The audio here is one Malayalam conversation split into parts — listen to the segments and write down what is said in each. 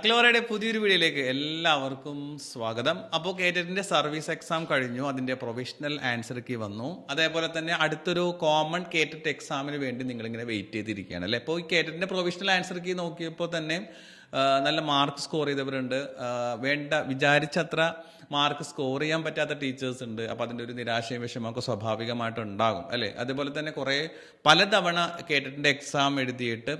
അക്ലോറയുടെ പുതിയൊരു വീഡിയോയിലേക്ക് എല്ലാവർക്കും സ്വാഗതം. അപ്പോൾ കേറ്ററ്റിൻ്റെ സർവീസ് എക്സാം കഴിഞ്ഞു, അതിൻ്റെ പ്രൊവിഷണൽ ആൻസർ കീ വന്നു. അതേപോലെ തന്നെ അടുത്തൊരു കോമൺ കേറ്ററ്റ് എക്സാമിന് വേണ്ടി നിങ്ങളിങ്ങനെ വെയിറ്റ് ചെയ്തിരിക്കുകയാണ് അല്ലേ. അപ്പോൾ ഈ കേറ്ററ്റിൻ്റെ പ്രൊവിഷണൽ ആൻസർ കീ നോക്കിയപ്പോൾ തന്നെ നല്ല മാർക്ക് സ്കോർ ചെയ്തവരുണ്ട്, വിചാരിച്ചത്ര മാർക്ക് സ്കോർ ചെയ്യാൻ പറ്റാത്ത ടീച്ചേഴ്സ് ഉണ്ട്. അപ്പോൾ അതിൻ്റെ ഒരു നിരാശയും വിഷമമൊക്കെ സ്വാഭാവികമായിട്ടുണ്ടാകും അല്ലേ. അതുപോലെ തന്നെ പലതവണ കേറ്ററ്റിൻ്റെ എക്സാം എഴുതിയിട്ട്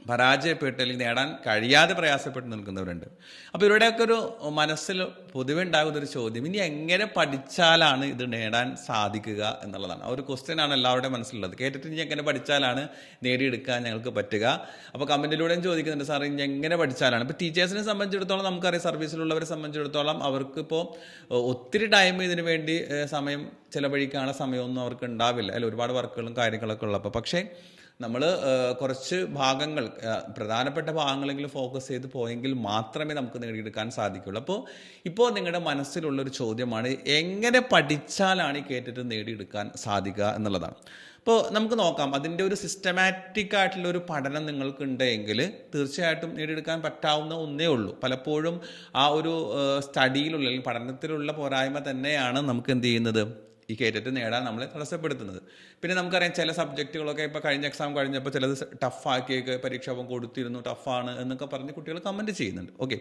പരാജയപ്പെട്ട് അല്ലെങ്കിൽ നേടാൻ കഴിയാതെ പ്രയാസപ്പെട്ട് നിൽക്കുന്നവരുണ്ട്. അപ്പോൾ ഇവരുടെയൊക്കെ ഒരു മനസ്സിൽ പൊതുവെ ഉണ്ടാകുന്നൊരു ചോദ്യം, ഇനി എങ്ങനെ പഠിച്ചാലാണ് ഇത് നേടാൻ സാധിക്കുക എന്നുള്ളതാണ്. ആ ഒരു ക്വസ്റ്റ്യൻ ആണ് എല്ലാവരുടെയും മനസ്സിലുള്ളത്. കേട്ടിട്ട് ഇനി എങ്ങനെ പഠിച്ചാലാണ് നേടിയെടുക്കാൻ ഞങ്ങൾക്ക് പറ്റുക. അപ്പോൾ കമൻറ്റിലൂടെയും ചോദിക്കുന്നുണ്ട്, സാർ ഇനി എങ്ങനെ പഠിച്ചാലാണ്. ഇപ്പോൾ ടീച്ചേഴ്സിനെ സംബന്ധിച്ചിടത്തോളം നമുക്കറിയാം, സർവീസിലുള്ളവരെ സംബന്ധിച്ചിടത്തോളം അവർക്കിപ്പോൾ ഒത്തിരി ടൈം ഇതിനു വേണ്ടി സമയം ചിലവഴിക്കാനുള്ള സമയമൊന്നും അവർക്ക് ഉണ്ടാവില്ല അല്ല, ഒരുപാട് വർക്കുകളും കാര്യങ്ങളൊക്കെ ഉള്ളപ്പോൾ. പക്ഷേ നമ്മൾ കുറച്ച് ഭാഗങ്ങൾ, പ്രധാനപ്പെട്ട ഭാഗങ്ങളെങ്കിലും ഫോക്കസ് ചെയ്ത് പോയെങ്കിൽ മാത്രമേ നമുക്ക് നേടിയെടുക്കാൻ സാധിക്കുള്ളൂ. ഇപ്പോൾ നിങ്ങളുടെ മനസ്സിലുള്ളൊരു ചോദ്യമാണ്, എങ്ങനെ പഠിച്ചാലാണ് ഈ കേട്ടിട്ട് നേടിയെടുക്കാൻ സാധിക്കുക എന്നുള്ളതാണ്. അപ്പോൾ നമുക്ക് നോക്കാം, അതിൻ്റെ ഒരു സിസ്റ്റമാറ്റിക് ആയിട്ടുള്ള ഒരു പഠനം നിങ്ങൾക്കുണ്ടെങ്കിൽ തീർച്ചയായിട്ടും നേടിയെടുക്കാൻ പറ്റാവുന്ന ഒന്നേ ഉള്ളൂ. പലപ്പോഴും ആ ഒരു സ്റ്റഡിയിലുള്ള അല്ലെങ്കിൽ പഠനത്തിലുള്ള പോരായ്മ തന്നെയാണ് നമുക്ക് എന്ത് ചെയ്യുന്നത്, ഈ കേറ്ററ്റ് നേടാൻ നമ്മളെ തടസ്സപ്പെടുത്തുന്നത്. പിന്നെ നമുക്കറിയാം, ചില സബ്ജക്റ്റുകളൊക്കെ ഇപ്പോൾ കഴിഞ്ഞ എക്സാം കഴിഞ്ഞപ്പോൾ ചിലത് ടഫാക്കിയൊക്കെ പരീക്ഷ കൊടുത്തിരുന്നു, ടഫാണ് എന്നൊക്കെ പറഞ്ഞ് കുട്ടികൾ കമൻറ്റ് ചെയ്യുന്നുണ്ട്. ഓക്കെ,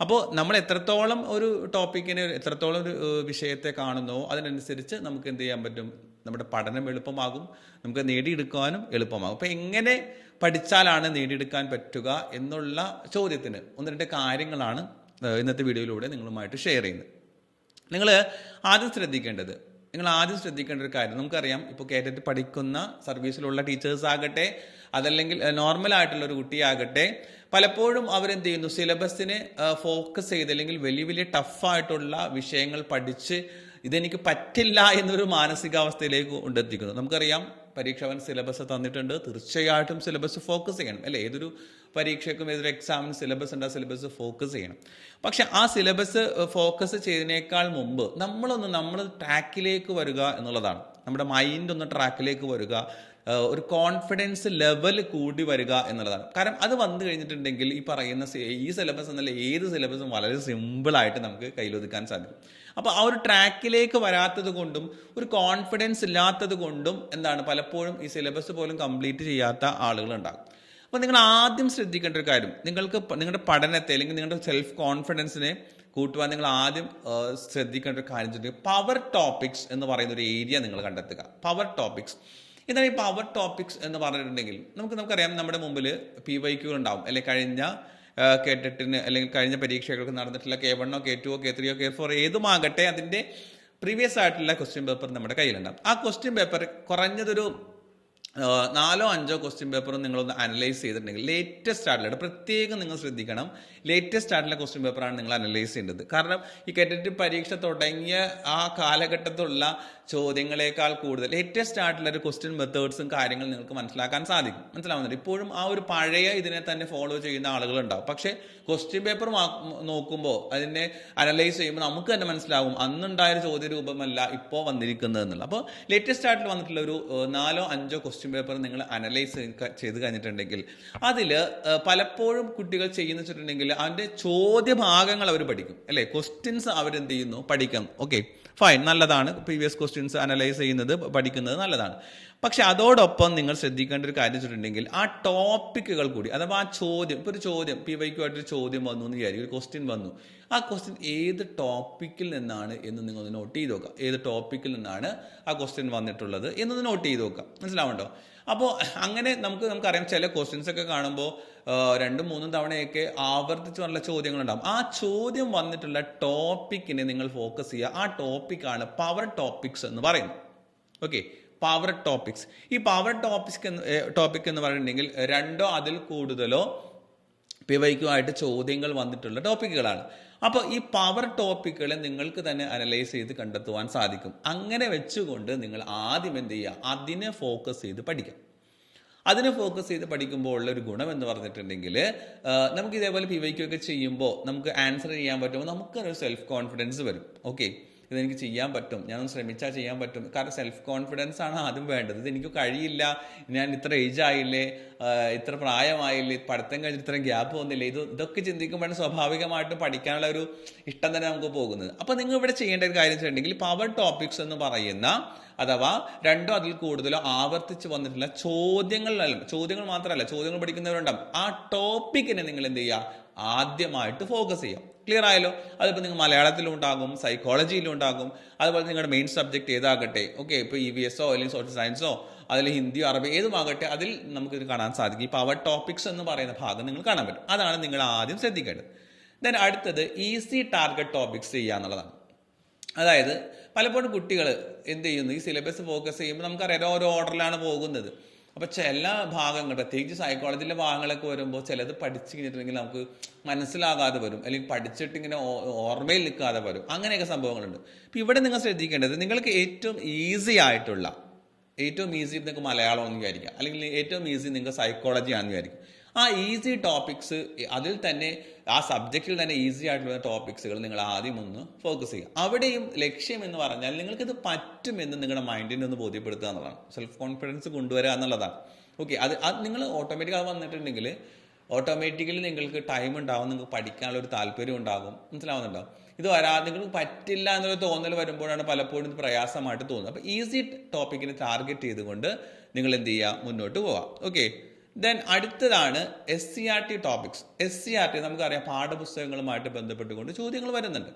അപ്പോൾ നമ്മൾ എത്രത്തോളം ഒരു ടോപ്പിക്കിനെ, എത്രത്തോളം ഒരു വിഷയത്തെ കാണുന്നോ അതിനനുസരിച്ച് നമുക്ക് എന്ത് ചെയ്യാൻ പറ്റും, നമ്മുടെ പഠനം എളുപ്പമാകും, നമുക്ക് നേടിയെടുക്കാനും എളുപ്പമാകും. അപ്പോൾ എങ്ങനെ പഠിച്ചാലാണ് നേടിയെടുക്കാൻ പറ്റുക എന്നുള്ള ചോദ്യത്തിന് ഒന്ന് രണ്ട് കാര്യങ്ങളാണ് ഇന്നത്തെ വീഡിയോയിലൂടെ നിങ്ങളുമായിട്ട് ഷെയർ ചെയ്യുന്നത്. നിങ്ങൾ ആദ്യം ശ്രദ്ധിക്കേണ്ട ഒരു കാര്യം, നമുക്കറിയാം ഇപ്പോൾ കേറ്ററ്റ് പഠിക്കുന്ന സർവീസിലുള്ള ടീച്ചേഴ്സ് ആകട്ടെ, അതല്ലെങ്കിൽ നോർമൽ ആയിട്ടുള്ള ഒരു കുട്ടിയാകട്ടെ, പലപ്പോഴും അവരെന്ത് ചെയ്യുന്നു, സിലബസിനെ ഫോക്കസ് ചെയ്ത് അല്ലെങ്കിൽ വലിയ വലിയ ടഫായിട്ടുള്ള വിഷയങ്ങൾ പഠിച്ച് ഇതെനിക്ക് പറ്റില്ല എന്നൊരു മാനസികാവസ്ഥയിലേക്ക് കൊണ്ടെത്തിക്കുന്നു. നമുക്കറിയാം, പരീക്ഷവൻ സിലബസ് തന്നിട്ടുണ്ട്, തീർച്ചയായിട്ടും സിലബസ് ഫോക്കസ് ചെയ്യണം അല്ലേ. ഏതൊരു പരീക്ഷയ്ക്കും ഏതൊരു എക്സാമിനും സിലബസ് ഉണ്ട്, ആ സിലബസ് ഫോക്കസ് ചെയ്യണം. പക്ഷെ ആ സിലബസ് ഫോക്കസ് ചെയ്തതിനേക്കാൾ മുമ്പ് നമ്മൾ ട്രാക്കിലേക്ക് വരിക എന്നുള്ളതാണ്. നമ്മുടെ മൈൻഡ് ഒന്ന് ട്രാക്കിലേക്ക് വരിക, ഒരു കോൺഫിഡൻസ് ലെവൽ കൂടി വരിക എന്നുള്ളതാണ്. കാരണം അത് വന്നു കഴിഞ്ഞിട്ടുണ്ടെങ്കിൽ ഈ പറയുന്ന ഈ സിലബസ് എന്നല്ല ഏത് സിലബസും വളരെ സിമ്പിളായിട്ട് നമുക്ക് കയ്യിലൊതുക്കാൻ സാധിക്കും. അപ്പോൾ ആ ഒരു ട്രാക്കിലേക്ക് വരാത്തത് കൊണ്ടും ഒരു കോൺഫിഡൻസ് ഇല്ലാത്തത് കൊണ്ടും എന്താണ്, പലപ്പോഴും ഈ സിലബസ് പോലും കംപ്ലീറ്റ് ചെയ്യാത്ത ആളുകളുണ്ടാകും. അപ്പോൾ നിങ്ങൾ ആദ്യം ശ്രദ്ധിക്കേണ്ട ഒരു കാര്യം, നിങ്ങളുടെ പഠനത്തെ അല്ലെങ്കിൽ നിങ്ങളുടെ സെൽഫ് കോൺഫിഡൻസിനെ കൂട്ടുവാൻ നിങ്ങൾ ആദ്യം ശ്രദ്ധിക്കേണ്ട ഒരു കാര്യം, പവർ ടോപ്പിക്സ് എന്ന് പറയുന്ന ഒരു ഏരിയ നിങ്ങൾ കണ്ടെത്തുക. പവർ ടോപ്പിക്സ് എന്താണ് ഈ പവർ ടോപ്പിക്സ് എന്ന് പറഞ്ഞിട്ടുണ്ടെങ്കിൽ, നമുക്കറിയാം, നമ്മുടെ മുമ്പിൽ PYQ ഉണ്ടാവും അല്ലെ. കഴിഞ്ഞ കേട്ടിട്ടിന് അല്ലെങ്കിൽ കഴിഞ്ഞ പരീക്ഷകൾക്ക് നടന്നിട്ടുള്ള K1, K2, K3, K4 ഏതുമാകട്ടെ, അതിൻ്റെ പ്രീവിയസ് ആയിട്ടുള്ള ക്വസ്റ്റ്യൻ പേപ്പർ നമ്മുടെ കയ്യിലുണ്ടാവും. ആ ക്വസ്റ്റ്യൻ പേപ്പർ കുറഞ്ഞതൊരു 4 or 5 ക്വസ്റ്റ്യൻ പേപ്പറും നിങ്ങളൊന്ന് അനലൈസ് ചെയ്തിട്ടുണ്ടെങ്കിൽ, ലേറ്റസ്റ്റ് ആയിട്ടുള്ള, പ്രത്യേകം നിങ്ങൾ ശ്രദ്ധിക്കണം, ലേറ്റസ്റ്റ് ആയിട്ടുള്ള ക്വസ്റ്റ്യൻ പേപ്പറാണ് നിങ്ങൾ അനലൈസ് ചെയ്യേണ്ടത്. കാരണം ഈ കേറ്ററ്റ് പരീക്ഷ തുടങ്ങിയ ആ കാലഘട്ടത്തിലുള്ള ചോദ്യങ്ങളെക്കാൾ കൂടുതൽ ലേറ്റസ്റ്റ് ആയിട്ടുള്ള ഒരു ക്വസ്റ്റ്യൻ മെത്തേഡ്സും കാര്യങ്ങളും നിങ്ങൾക്ക് മനസ്സിലാവുന്നുണ്ട്. ഇപ്പോഴും ആ ഒരു പഴയ ഇതിനെ തന്നെ ഫോളോ ചെയ്യുന്ന ആളുകളുണ്ടാവും. പക്ഷേ ക്വസ്റ്റ്യൻ പേപ്പർ നോക്കുമ്പോൾ, അതിനെ അനലൈസ് ചെയ്യുമ്പോൾ നമുക്ക് തന്നെ മനസ്സിലാവും അന്നുണ്ടായൊരു ചോദ്യ രൂപമല്ല ഇപ്പോൾ വന്നിരിക്കുന്നത് എന്നുള്ള. അപ്പോൾ ലേറ്റസ്റ്റ് ആയിട്ട് വന്നിട്ടുള്ള ഒരു 4 or 5 ക്വസ്റ്റ്യൻ പേപ്പർ നിങ്ങൾ അനലൈസ് ചെയ്ത് കഴിഞ്ഞിട്ടുണ്ടെങ്കിൽ, അതിൽ പലപ്പോഴും കുട്ടികൾ ചെയ്യുന്ന വെച്ചിട്ടുണ്ടെങ്കിൽ അതിൻ്റെ ചോദ്യഭാഗങ്ങൾ അവർ പഠിക്കും അല്ലേ. ക്വസ്റ്റ്യൻസ് അവരെന്ത് ചെയ്യുന്നു, പഠിക്കാം. ഓക്കെ, ഫൈൻ, നല്ലതാണ്. പ്രീവിയസ് ക്വസ്റ്റ്യൻസ് അനലൈസ് ചെയ്യുന്നത്, പഠിക്കുന്നത് നല്ലതാണ്. പക്ഷെ അതോടൊപ്പം നിങ്ങൾ ശ്രദ്ധിക്കേണ്ട ഒരു കാര്യം വെച്ചിട്ടുണ്ടെങ്കിൽ, ആ ടോപ്പിക്കുകൾ കൂടി, അഥവാ ആ ചോദ്യം, ഇപ്പോൾ ഒരു ചോദ്യം PYQ ആയിട്ടൊരു ചോദ്യം വന്നു എന്ന് വിചാരിക്കും, ഒരു ക്വസ്റ്റ്യൻ വന്നു, ആ ക്വസ്റ്റ്യൻ ഏത് ടോപ്പിക്കിൽ നിന്നാണ് എന്ന് നിങ്ങൾ നോട്ട് ചെയ്ത് നോക്കുക. ഏത് ടോപ്പിക്കിൽ നിന്നാണ് ആ ക്വസ്റ്റ്യൻ വന്നിട്ടുള്ളത് എന്നൊന്ന് നോട്ട് ചെയ്ത് നോക്കുക. മനസ്സിലാവുന്നുണ്ടോ? അപ്പോൾ അങ്ങനെ നമുക്കറിയാം, ചില ക്വസ്റ്റ്യൻസ് ഒക്കെ കാണുമ്പോൾ 2, 3 തവണയൊക്കെ ആവർത്തിച്ച് നല്ല ചോദ്യങ്ങളുണ്ടാകും. ആ ചോദ്യം വന്നിട്ടുള്ള ടോപ്പിക്കിനെ നിങ്ങൾ ഫോക്കസ് ചെയ്യുക. ആ ടോപ്പിക്കാണ് പവർ ടോപ്പിക്സ് എന്ന് പറയുന്നത്. Okay, power topics. ഈ പവർ ടോപ്പിക് എന്ന് പറഞ്ഞിട്ടുണ്ടെങ്കിൽ 2 or അതിൽ കൂടുതലോ PYQ ആയിട്ട് ചോദ്യങ്ങൾ വന്നിട്ടുള്ള ടോപ്പിക്കുകളാണ്. അപ്പോൾ ഈ പവർ ടോപ്പിക്കുകളെ നിങ്ങൾക്ക് തന്നെ അനലൈസ് ചെയ്ത് കണ്ടെത്തുവാൻ സാധിക്കും. അങ്ങനെ വെച്ചുകൊണ്ട് നിങ്ങൾ ആദ്യം എന്ത് ചെയ്യുക, അതിനെ ഫോക്കസ് ചെയ്ത് പഠിക്കാം. അതിനെ ഫോക്കസ് ചെയ്ത് പഠിക്കുമ്പോൾ ഉള്ളൊരു ഗുണം എന്ന് പറഞ്ഞിട്ടുണ്ടെങ്കിൽ, നമുക്ക് ഇതേപോലെ PYQ ഒക്കെ ചെയ്യുമ്പോൾ നമുക്ക് ആൻസർ ചെയ്യാൻ പറ്റുമ്പോൾ നമുക്കൊരു സെൽഫ് കോൺഫിഡൻസ് വരും. ഓക്കെ, ഇതെനിക്ക് ചെയ്യാൻ പറ്റും, ഞാനൊന്ന് ശ്രമിച്ചാൽ ചെയ്യാൻ പറ്റും. കാരണം സെൽഫ് കോൺഫിഡൻസ് ആണ് ആദ്യം വേണ്ടത്. ഇതെനിക്ക് കഴിയില്ല, ഞാൻ ഇത്ര ഏജ് ആയില്ലേ, ഇത്ര പ്രായമായില്ലേ, പഠിത്തം കഴിഞ്ഞിട്ട് ഇത്രയും ഗ്യാപ്പ് വന്നില്ലേ, ഇതൊക്കെ ചിന്തിക്കുമ്പോഴാണ് സ്വാഭാവികമായിട്ടും പഠിക്കാനുള്ള ഒരു ഇഷ്ടം തന്നെ നമുക്ക് പോകുന്നത്. അപ്പോൾ നിങ്ങൾ ഇവിടെ ചെയ്യേണ്ട ഒരു കാര്യം വെച്ചിട്ടുണ്ടെങ്കിൽ പവർ ടോപ്പിക്സ് എന്ന് പറയുന്ന അഥവാ രണ്ടോ അതിൽ കൂടുതലോ ആവർത്തിച്ച് വന്നിട്ടുള്ള ചോദ്യങ്ങൾ മാത്രമല്ല, ചോദ്യങ്ങൾ പഠിക്കുന്നവരുണ്ടാവും, ആ ടോപ്പിക്കിനെ നിങ്ങൾ എന്ത് ചെയ്യുക, ആദ്യമായിട്ട് ഫോക്കസ് ചെയ്യാം. ക്ലിയർ ആയല്ലോ? അതിപ്പോൾ നിങ്ങൾ മലയാളത്തിലും ഉണ്ടാകും, സൈക്കോളജിയിലും ഉണ്ടാകും, അതുപോലെ നിങ്ങളുടെ മെയിൻ സബ്ജക്ട് ഏതാകട്ടെ, ഓക്കെ, ഇപ്പോൾ EVS അല്ലെങ്കിൽ സോഷ്യൽ സയൻസോ അതിൽ ഹിന്ദിയോ അറബി ഏതുമാകട്ടെ, അതിൽ നമുക്കിത് കാണാൻ സാധിക്കും. ഈ പവർ ടോപ്പിക്സ് എന്ന് പറയുന്ന ഭാഗം നിങ്ങൾ കാണാൻ പറ്റും. അതാണ് നിങ്ങൾ ആദ്യം ശ്രദ്ധിക്കേണ്ടത്. ദെൻ അടുത്തത് ഈസി ടാർഗറ്റ് ടോപ്പിക്സ് ചെയ്യുക എന്നുള്ളതാണ്. അതായത് പലപ്പോഴും കുട്ടികൾ എന്ത് ചെയ്യുന്നു, ഈ സിലബസ് ഫോക്കസ് ചെയ്യുമ്പോൾ നമുക്കറിയാം ഓരോ ഓർഡറിലാണ് പോകുന്നത്. അപ്പോൾ ചില ഭാഗങ്ങൾ, പ്രത്യേകിച്ച് സൈക്കോളജിയിലെ ഭാഗങ്ങളൊക്കെ വരുമ്പോൾ ചിലത് പഠിച്ചു കഴിഞ്ഞിട്ടുണ്ടെങ്കിൽ നമുക്ക് മനസ്സിലാകാതെ വരും, അല്ലെങ്കിൽ പഠിച്ചിട്ട് ഇങ്ങനെ ഓർമ്മയിൽ നിൽക്കാതെ വരും. അങ്ങനെയൊക്കെ സംഭവങ്ങളുണ്ട്. അപ്പോൾ ഇവിടെ നിങ്ങൾ ശ്രദ്ധിക്കേണ്ടത്, നിങ്ങൾക്ക് ഏറ്റവും ഈസി നിങ്ങൾക്ക് മലയാളം എന്ന് വിചാരിക്കാം, അല്ലെങ്കിൽ ഏറ്റവും ഈസി നിങ്ങൾക്ക് സൈക്കോളജി ആണെന്ന് വിചാരിക്കും. ആ ഈസി ടോപ്പിക്സ്, അതിൽ തന്നെ ആ സബ്ജക്റ്റിൽ തന്നെ ഈസി ആയിട്ടുള്ള ടോപ്പിക്സുകൾ നിങ്ങൾ ആദ്യം ഒന്ന് ഫോക്കസ് ചെയ്യുക. അവിടെയും ലക്ഷ്യം എന്ന് പറഞ്ഞാൽ നിങ്ങൾക്കിത് പറ്റുമെന്ന് നിങ്ങളുടെ മൈൻഡിനെ ഒന്ന് ബോധ്യപ്പെടുത്തുക എന്നുള്ളതാണ്, സെൽഫ് കോൺഫിഡൻസ് കൊണ്ടുവരിക എന്നുള്ളതാണ്. ഓക്കെ, അത് നിങ്ങൾ ഓട്ടോമാറ്റിക് വന്നിട്ടുണ്ടെങ്കിൽ ഓട്ടോമാറ്റിക്കലി നിങ്ങൾക്ക് ടൈം ഉണ്ടാവും, നിങ്ങൾക്ക് പഠിക്കാനുള്ള ഒരു താല്പര്യം ഉണ്ടാകും. മനസ്സിലാവുന്നുണ്ടാവും? ഇത് നിങ്ങൾക്ക് പറ്റില്ല എന്നൊരു തോന്നൽ വരുമ്പോഴാണ് പലപ്പോഴും ഇത് പ്രയാസമായിട്ട് തോന്നുന്നത്. അപ്പോൾ ഈസി ടോപ്പിക്കിനെ ടാർഗറ്റ് ചെയ്തുകൊണ്ട് നിങ്ങൾ എന്ത് ചെയ്യുക, മുന്നോട്ട് പോവാം. ഓക്കെ, ദെൻ അടുത്തതാണ് SCERT ടോപ്പിക്സ്. SCERT നമുക്കറിയാം, പാഠപുസ്തകങ്ങളുമായിട്ട് ബന്ധപ്പെട്ടുകൊണ്ട് ചോദ്യങ്ങൾ വരുന്നുണ്ട്.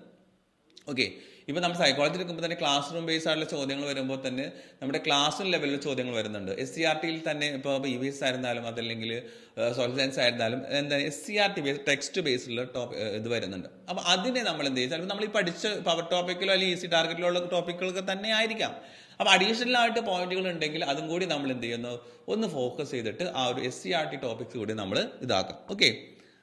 ഓക്കെ, ഇപ്പോൾ നമ്മൾ സൈക്കോളജി എടുക്കുമ്പോൾ തന്നെ ക്ലാസ് റൂം ബേസ് ആയിട്ടുള്ള ചോദ്യങ്ങൾ വരുമ്പോൾ തന്നെ നമ്മുടെ ക്ലാസ് റൂം ലെവലിൽ ചോദ്യങ്ങൾ വരുന്നുണ്ട്. SCERTയിൽ തന്നെ ഇപ്പോൾ EVS ആയിരുന്നാലും അതല്ലെങ്കിൽ സോഷ്യൽ സയൻസ് ആയിരുന്നാലും SCERT ബേസ് ടെക്സ്റ്റ് ബേസിലുള്ള ഇത് വരുന്നുണ്ട്. അപ്പോൾ അതിനെ നമ്മൾ എന്ത് ചെയ്യും, ചിലപ്പോൾ നമ്മൾ ഈ പഠിച്ച പവർ ടോപ്പിക്കിലോ അല്ലെങ്കിൽ ഈസി ടാർഗറ്റിലോ ഉള്ള ടോപ്പിക്കുകളൊക്കെ തന്നെ ആയിരിക്കാം. അപ്പോൾ അഡീഷണൽ ആയിട്ട് പോയിന്റുകൾ ഉണ്ടെങ്കിൽ അതും കൂടി നമ്മൾ എന്ത് ചെയ്യുന്നു, ഒന്ന് ഫോക്കസ് ചെയ്തിട്ട് ആ ഒരു SCERT ടോപ്പിക്സ് കൂടി നമ്മൾ ഇതാക്കാം. ഓക്കെ,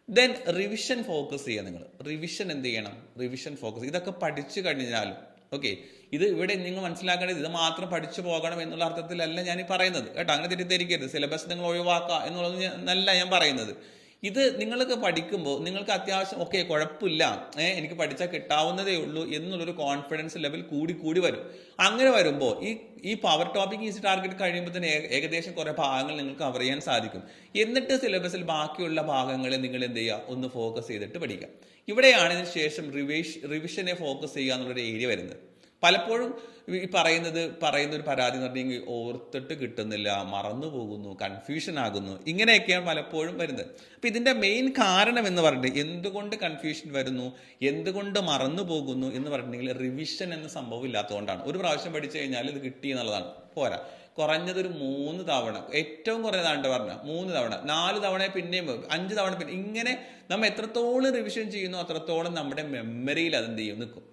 ദെൻ റിവിഷൻ ഫോക്കസ് ചെയ്യുക. നിങ്ങൾ റിവിഷൻ എന്ത് ചെയ്യണം, റിവിഷൻ ഫോക്കസ്. ഇതൊക്കെ പഠിച്ചു കഴിഞ്ഞാലും ഓക്കെ, ഇത് ഇവിടെ നിങ്ങൾ മനസ്സിലാക്കേണ്ടത് ഇത് മാത്രം പഠിച്ചു പോകണം എന്നുള്ള അർത്ഥത്തിലല്ല ഞാൻ ഈ പറയുന്നത് കേട്ടോ. അങ്ങനെ തെറ്റിദ്ധരിക്കരുത്. സിലബസ് നിങ്ങൾ ഒഴിവാക്കുക എന്നുള്ളത് നല്ല ഞാൻ പറയുന്നത്. ഇത് നിങ്ങൾക്ക് പഠിക്കുമ്പോൾ നിങ്ങൾക്ക് അത്യാവശ്യം ഓക്കെ കുഴപ്പമില്ല, എനിക്ക് പഠിച്ചാൽ കിട്ടാവുന്നതേ ഉള്ളൂ എന്നുള്ളൊരു കോൺഫിഡൻസ് ലെവൽ കൂടി വരും. അങ്ങനെ വരുമ്പോൾ ഈ പവർ ടോപ്പിക് ഈസി ടാർഗറ്റ് കഴിയുമ്പോൾ തന്നെ ഏകദേശം കുറേ ഭാഗങ്ങൾ നിങ്ങൾക്ക് കവർ ചെയ്യാൻ സാധിക്കും. എന്നിട്ട് സിലബസിൽ ബാക്കിയുള്ള ഭാഗങ്ങളെ നിങ്ങൾ എന്ത് ചെയ്യുക, ഒന്ന് ഫോക്കസ് ചെയ്തിട്ട് പഠിക്കാം. ഇവിടെയാണ് ഇതിന് ശേഷം റിവിഷനെ ഫോക്കസ് ചെയ്യുക എന്നുള്ളൊരു ഏരിയ വരുന്നത്. പലപ്പോഴും ഈ പറയുന്ന ഒരു പരാതി എന്ന് പറഞ്ഞെങ്കിൽ ഓർത്തിട്ട് കിട്ടുന്നില്ല, മറന്നു പോകുന്നു, കൺഫ്യൂഷൻ ആകുന്നു, ഇങ്ങനെയൊക്കെയാണ് പലപ്പോഴും വരുന്നത്. അപ്പം ഇതിൻ്റെ മെയിൻ കാരണം എന്ന് പറഞ്ഞിട്ട് എന്തുകൊണ്ട് കൺഫ്യൂഷൻ വരുന്നു, എന്തുകൊണ്ട് മറന്നു പോകുന്നു എന്ന് പറഞ്ഞിട്ടുണ്ടെങ്കിൽ റിവിഷൻ എന്ന സംഭവം ഇല്ലാത്തതുകൊണ്ടാണ്. ഒരു പ്രാവശ്യം പഠിച്ചു കഴിഞ്ഞാൽ ഇത് കിട്ടി എന്നുള്ളതാണ് പോരാ. കുറഞ്ഞതൊരു 3 തവണ, ഏറ്റവും കുറഞ്ഞതാണ്ട് പറഞ്ഞാൽ 3 തവണ, 4 തവണ, പിന്നെയും 5 തവണ, പിന്നെ ഇങ്ങനെ നമ്മൾ എത്രത്തോളം റിവിഷൻ ചെയ്യുന്നു അത്രത്തോളം നമ്മുടെ മെമ്മറിയിൽ അതെന്ത് ചെയ്യും, നിൽക്കും.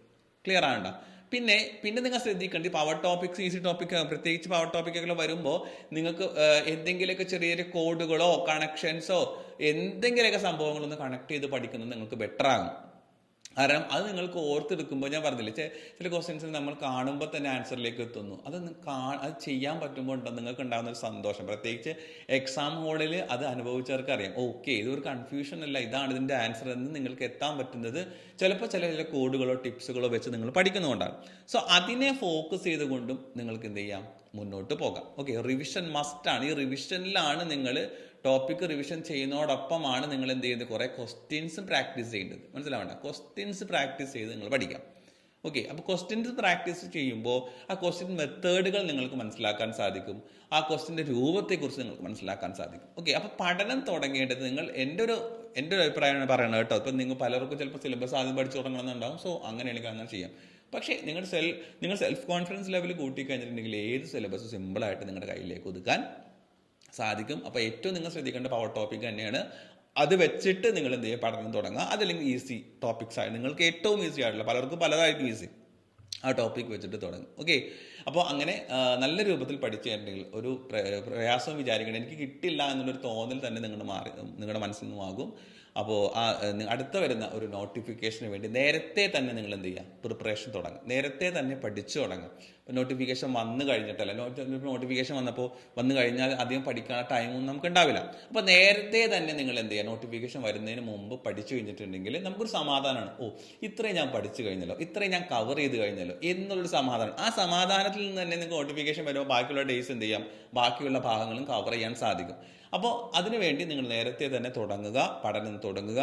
ക്ലിയർ ആകണ്ട. പിന്നെ നിങ്ങൾ ശ്രദ്ധിക്കേണ്ടത് പവർ ടോപ്പിക്സ്, ഈസി ടോപ്പിക്, പ്രത്യേകിച്ച് പവർ ടോപ്പിക്കുകൾ വരുമ്പോൾ നിങ്ങൾക്ക് എന്തെങ്കിലുമൊക്കെ ചെറിയ കോഡുകളോ കണക്ഷൻസോ എന്തെങ്കിലുമൊക്കെ സംഭവങ്ങളൊന്ന് കണക്ട് ചെയ്ത് പഠിക്കുന്നത് നിങ്ങൾക്ക് ബെറ്റർ ആകും. കാരണം അത് നിങ്ങൾക്ക് ഓർത്തെടുക്കുമ്പോൾ ഞാൻ പറഞ്ഞില്ലേ, ചില ക്വസ്റ്റ്യൻസ് നമ്മൾ കാണുമ്പോൾ തന്നെ ആൻസറിലേക്ക് എത്തുന്നു. അത് ചെയ്യാൻ പറ്റുമ്പോൾ നിങ്ങൾക്ക് ഉണ്ടാകുന്ന ഒരു സന്തോഷം, പ്രത്യേകിച്ച് എക്സാം ഹോളിൽ അത് അനുഭവിച്ചവർക്ക് അറിയാം. ഓക്കെ, ഇതൊരു കൺഫ്യൂഷൻ അല്ല, ഇതാണ് ഇതിൻ്റെ ആൻസർ എന്ന് നിങ്ങൾക്ക് എത്താൻ പറ്റുന്നത് ചിലപ്പോൾ ചില കോഡുകളോ ടിപ്സുകളോ വെച്ച് നിങ്ങൾ പഠിക്കുന്നുകൊണ്ടാണ്. സോ അതിനെ ഫോക്കസ് ചെയ്തുകൊണ്ടും നിങ്ങൾക്ക് എന്ത് ചെയ്യാം, മുന്നോട്ട് പോകാം. ഓക്കെ, റിവിഷൻ മസ്റ്റാണ്. ഈ റിവിഷനിലാണ് നിങ്ങൾ ടോപ്പിക് റിവിഷൻ ചെയ്യുന്നതോടൊപ്പമാണ് നിങ്ങൾ എന്ത് ചെയ്യുന്നത്, കുറേ ക്വസ്റ്റ്യൻസും പ്രാക്ടീസ് ചെയ്യേണ്ടത്. മനസ്സിലാവേണ്ട, ക്വസ്റ്റ്യൻസ് പ്രാക്ടീസ് ചെയ്ത് നിങ്ങൾ പഠിക്കാം. ഓക്കെ, അപ്പോൾ ക്വസ്റ്റ്യൻസ് പ്രാക്ടീസ് ചെയ്യുമ്പോൾ ആ ക്വസ്റ്റ്യൻ മെത്തേഡുകൾ നിങ്ങൾക്ക് മനസ്സിലാക്കാൻ സാധിക്കും, ആ ക്വസ്റ്റ്യൻ്റെ രൂപത്തെക്കുറിച്ച് നിങ്ങൾക്ക് മനസ്സിലാക്കാൻ സാധിക്കും. ഓക്കെ, അപ്പോൾ പഠനം തുടങ്ങേണ്ടത് നിങ്ങൾ എൻ്റെ ഒരു അഭിപ്രായമാണ് പറയുന്നത് കേട്ടോ. ഇപ്പം നിങ്ങൾ പലർക്കും ചിലപ്പോൾ സിലബസ് ആദ്യം പഠിച്ചു തുടങ്ങണമെന്നുണ്ടാവും. സോ അങ്ങനെയാണെങ്കിൽ അങ്ങനെ ചെയ്യാം. പക്ഷേ നിങ്ങൾ സെൽഫ് കോൺഫിഡൻസ് ലെവൽ കൂട്ടിക്കഴിഞ്ഞിട്ടുണ്ടെങ്കിൽ ഏത് സിലബസ് സിമ്പിളായിട്ട് നിങ്ങളുടെ കയ്യിലേക്ക് ഒതുക്കാൻ സാധിക്കും. അപ്പോൾ ഏറ്റവും നിങ്ങൾ ശ്രദ്ധിക്കേണ്ട പവർ ടോപ്പിക് തന്നെയാണ്. അത് വെച്ചിട്ട് നിങ്ങൾ എന്ത് ചെയ്യുക, പഠനം തുടങ്ങുക. അതല്ലെങ്കിൽ ഈസി ടോപ്പിക്സ് ആയി നിങ്ങൾക്ക് ഏറ്റവും ഈസി ആയിട്ടുള്ള, പലർക്കും പലതായിരിക്കും ഈസി, ആ ടോപ്പിക് വെച്ചിട്ട് തുടങ്ങും. ഓക്കെ, അപ്പോൾ അങ്ങനെ നല്ല രൂപത്തിൽ പഠിച്ചു കഴിഞ്ഞിട്ടുണ്ടെങ്കിൽ ഒരു പ്രയാസവും വിചാരിക്കണം എനിക്ക് കിട്ടില്ല എന്നുള്ളൊരു തോന്നൽ തന്നെ നിങ്ങളുടെ മനസ്സിൽ നിന്നുമാകും. അപ്പോൾ അടുത്ത വരുന്ന ഒരു നോട്ടിഫിക്കേഷന് വേണ്ടി നേരത്തെ തന്നെ നിങ്ങൾ എന്ത് ചെയ്യുക, പ്രിപ്പറേഷൻ തുടങ്ങും, നേരത്തെ തന്നെ പഠിച്ചു തുടങ്ങും. നോട്ടിഫിക്കേഷൻ വന്നു കഴിഞ്ഞിട്ടല്ല, നോട്ടിഫിക്കേഷൻ വന്നു കഴിഞ്ഞാൽ അധികം പഠിക്കാനുള്ള ടൈമൊന്നും നമുക്ക് ഉണ്ടാവില്ല. അപ്പോൾ നേരത്തെ തന്നെ നിങ്ങൾ എന്ത് ചെയ്യുക, നോട്ടിഫിക്കേഷൻ വരുന്നതിന് മുമ്പ് പഠിച്ചു കഴിഞ്ഞിട്ടുണ്ടെങ്കിൽ നമുക്കൊരു സമാധാനമാണ്. ഇത്രയും ഞാൻ പഠിച്ചു കഴിഞ്ഞല്ലോ, ഇത്രയും ഞാൻ കവർ ചെയ്ത് കഴിഞ്ഞല്ലോ എന്നുള്ളൊരു സമാധാനം. ആ സമാധാനത്തിൽ നിന്ന് തന്നെ നിങ്ങൾക്ക് നോട്ടിഫിക്കേഷൻ വരുമ്പോൾ ബാക്കിയുള്ള ഡേയ്സ് എന്ത് ചെയ്യാം, ബാക്കിയുള്ള ഭാഗങ്ങളും കവർ ചെയ്യാൻ സാധിക്കും. അപ്പോൾ അതിനുവേണ്ടി നിങ്ങൾ നേരത്തെ തന്നെ തുടങ്ങുക, പഠനം തുടങ്ങുക,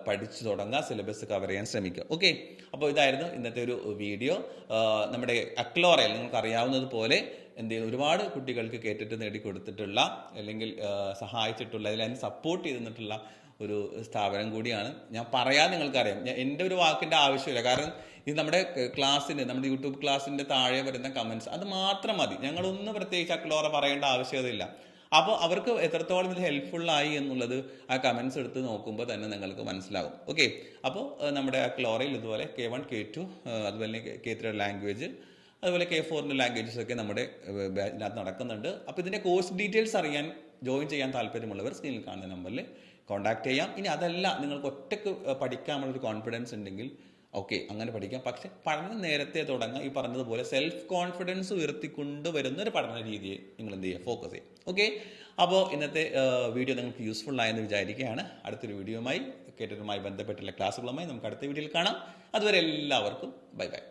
പഠിച്ചു തുടങ്ങുക, സിലബസ് കവർ ചെയ്യാൻ ശ്രമിക്കുക. ഓക്കെ, അപ്പോൾ ഇതായിരുന്നു ഇന്നത്തെ ഒരു വീഡിയോ. നമ്മുടെ അക്ലോറയിൽ നിങ്ങൾക്ക് അറിയാവുന്നതുപോലെ എന്ത് ചെയ്യുന്നു, ഒരുപാട് കുട്ടികൾക്ക് കേട്ടിട്ട് നേടിക്കൊടുത്തിട്ടുള്ള അല്ലെങ്കിൽ സഹായിച്ചിട്ടുള്ള, അതിനെ സപ്പോർട്ട് ചെയ്തിട്ടുള്ള ഒരു സ്ഥാപനം കൂടിയാണ്. ഞാൻ പറയാൻ നിങ്ങൾക്കറിയാം, എൻ്റെ ഒരു വാക്കിൻ്റെ ആവശ്യമില്ല. കാരണം ഇത് നമ്മുടെ നമ്മുടെ യൂട്യൂബ് ക്ലാസ്സിൻ്റെ താഴെ വരുന്ന കമൻസ് അത് മാത്രം മതി. ഞങ്ങളൊന്നും പ്രത്യേകിച്ച് അക്ലോറ പറയേണ്ട ആവശ്യകതയില്ല. അപ്പോൾ അവർക്ക് എത്രത്തോളം ഇത് ഹെൽപ്ഫുള്ളായി എന്നുള്ളത് ആ കമൻസ് എടുത്ത് നോക്കുമ്പോൾ തന്നെ നിങ്ങൾക്ക് മനസ്സിലാകും. ഓക്കെ, അപ്പോൾ നമ്മുടെ അക്ലോറയിൽ ഇതുപോലെ K1 K2 അതുപോലെ K3 ലാംഗ്വേജ് അതുപോലെ K4 ലാംഗ്വേജസ് ഒക്കെ നമ്മുടെ ഇതിനകത്ത് നടക്കുന്നുണ്ട്. അപ്പോൾ ഇതിൻ്റെ കോഴ്സ് ഡീറ്റെയിൽസ് അറിയാൻ, ജോയിൻ ചെയ്യാൻ താല്പര്യമുള്ളവർ സ്ക്രീനിൽ കാണുന്ന നമ്പറിൽ കോൺടാക്ട് ചെയ്യാം. ഇനി അതല്ല, നിങ്ങൾക്ക് ഒറ്റയ്ക്ക് പഠിക്കാനുള്ളൊരു കോൺഫിഡൻസ് ഉണ്ടെങ്കിൽ ഓക്കെ, അങ്ങനെ പഠിക്കാം. പക്ഷെ പഠനം നേരത്തെ തുടങ്ങുക. ഈ പറഞ്ഞതുപോലെ സെൽഫ് കോൺഫിഡൻസ് ഉയർത്തിക്കൊണ്ട് വരുന്ന ഒരു പഠന രീതിയെ നിങ്ങൾ എന്ത് ചെയ്യുക, ഫോക്കസ് ചെയ്യും. ഓക്കെ, അപ്പോൾ ഇന്നത്തെ വീഡിയോ നിങ്ങൾക്ക് യൂസ്ഫുൾ ആയെന്ന് വിചാരിക്കുകയാണ്. അടുത്തൊരു വീഡിയോയുമായി കേട്ടതുമായി ബന്ധപ്പെട്ടുള്ള ക്ലാസ്സുകളുമായി നമുക്ക് അടുത്ത വീഡിയോയിൽ കാണാം. അതുവരെ എല്ലാവർക്കും ബൈ ബൈ.